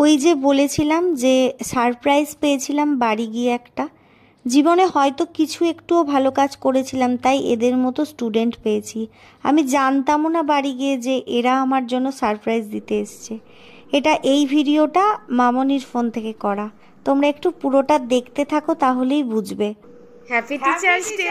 ওই যে বলেছিলাম যে সারপ্রাইজ পেয়েছিলাম বাড়ি গিয়ে একটা, জীবনে হয়তো কিছু একটুও ভালো কাজ করেছিলাম তাই এদের মতো স্টুডেন্ট পেয়েছি। আমি জানতামও না বাড়ি গিয়ে যে এরা আমার জন্য সারপ্রাইজ দিতে এসছে। এই ভিডিওটা মামনির ফোন থেকে করা, তোমরা একটু পুরোটা দেখতে থাকো তাহলেই বুঝবে। Happy teachers day.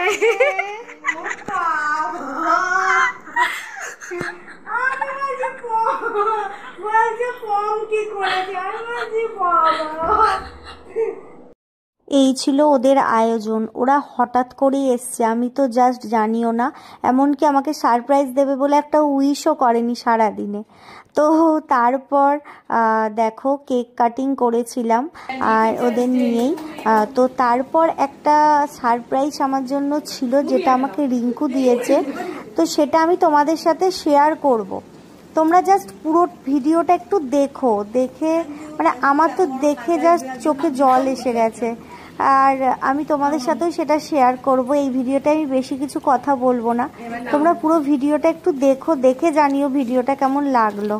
এই ছিল ওদের আয়োজন। ওরা হঠাৎ করেই এসছে, আমি তো জাস্ট জানিও না, এমনকি আমাকে সারপ্রাইজ দেবে বলে একটা উইশও করেনি সারাদিনে। তো তারপর দেখো কেক কাটিং করেছিলাম আর ওদের নিয়েই। তো তারপর একটা সারপ্রাইজ আমার জন্য ছিল যেটা আমাকে রিঙ্কু দিয়েছে, তো সেটা আমি তোমাদের সাথে শেয়ার করব। তোমরা জাস্ট পুরো ভিডিওটা একটু দেখো, দেখে মানে আমার তো দেখে জাস্ট চোখে জল এসে গেছে। আর আমি তোমাদের সাথেও সেটা শেয়ার করব। এই ভিডিওটা আমি বেশি কিছু কথা বলবো না, তোমরা পুরো ভিডিওটা একটু দেখো, দেখে জানিও ভিডিওটা কেমন লাগলো।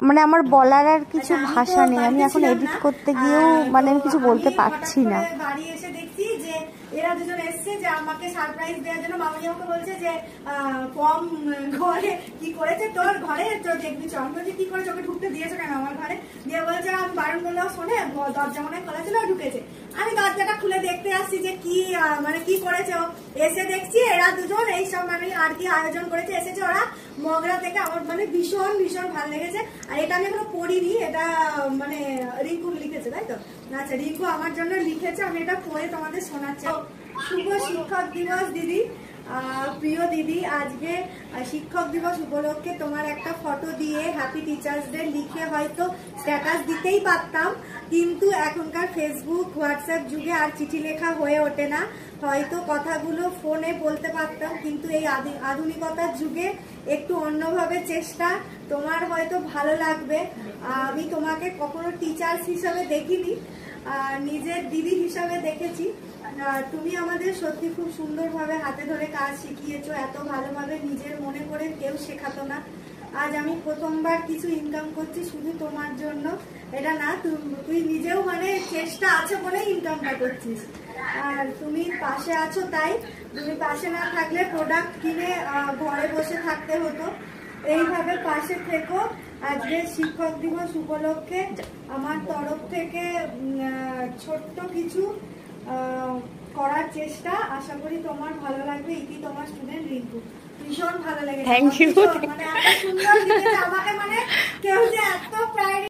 মানে আমার বলার আর কিছু ভাষা নেই, আমি এখন এডিট করতে গিয়েও মানে আমি কিছু বলতে পারছি না। বাড়ি এসে দেখছি যে এরা দুজন এসছে যে আমাকে সারপ্রাইজ দেওয়ার জন্য। মামনি আমাকে বলছে যে কম ঘরে কি করেছে তোর ঘরে, তো দেখবি চল। বলছি কি করে, চোখে ঢুকতে দিয়েছো কেন আমার ঘরে? দিয়ে বলছে আমি বারণ করলেও শোনে, দরজা মনে খোলা ছিল ঢুকেছে। আমি দরজাটা খুলে দেখতে আসছি যে কি মানে কি করেছে। এসে দেখছি এরা দুজন এইসব মানে আর কি আয়োজন করেছে, এসেছে ওরা মগরা থেকে। আমার মানে ভীষণ ভীষণ ভালো লেগেছে। আর এটা আমি এখনো পড়িনি, এটা মানে রিঙ্কু লিখেছে, তাই তো? আচ্ছা, রিঙ্কু আমার জন্য লিখেছে, আমি এটা পড়ে তোমাদের শোনাচ্ছি। শুভ শিক্ষক দিবস দিদি। প্রিয় দিদি, আজকে শিক্ষক দিবস উপলক্ষে তোমার একটা ফটো দিয়ে হ্যাপি টিচার্স ডে লিখে হয়তো স্ট্যাটাস দিতেই পারতাম, কিন্তু এখনকার ফেসবুক হোয়াটসঅ্যাপ যুগে আর চিঠি লেখা হয়ে ওঠে না। হয়তো কথাগুলো ফোনে বলতে পারতাম, কিন্তু এই আধুনিকতার যুগে একটু অন্যভাবে চেষ্টা, তোমার হয়তো ভালো লাগবে। আমি তোমাকে কখনো টিচার্স হিসাবে দেখিনি, নিজের দিদি হিসাবে দেখেছি। তুমি আমাদের সত্যি খুব সুন্দরভাবে হাতে ধরে কাজ শিখিয়েছো, এত ভালোভাবে নিজের মনে করে কেউ শেখাতো না। আজ আমি প্রথমবার কিছু ইনকাম করছি শুধু তোমার জন্য। এটা না, তুই নিজেও মানে চেষ্টা আছে বলে ইনকামটা করছিস, আর তুমি পাশে আছো তাই। তুমি পাশে না থাকলে প্রোডাক্ট কিনে ঘরে বসে থাকতে হতো। এইভাবে পাশে থেকো। আজকে শিক্ষক দিবস উপলক্ষে আমার তরফ থেকে ছোট্ট কিছু করার চেষ্টা, আশা করি তোমার ভালো লাগবে। ইতি তোমার স্টুডেন্ট রিঙ্কু। ভীষণ ভালো লেগেছে, থ্যাংক ইউ। মানে এত সুন্দর লিখেছে আমাকে, মানে কেউ যে এত প্রায়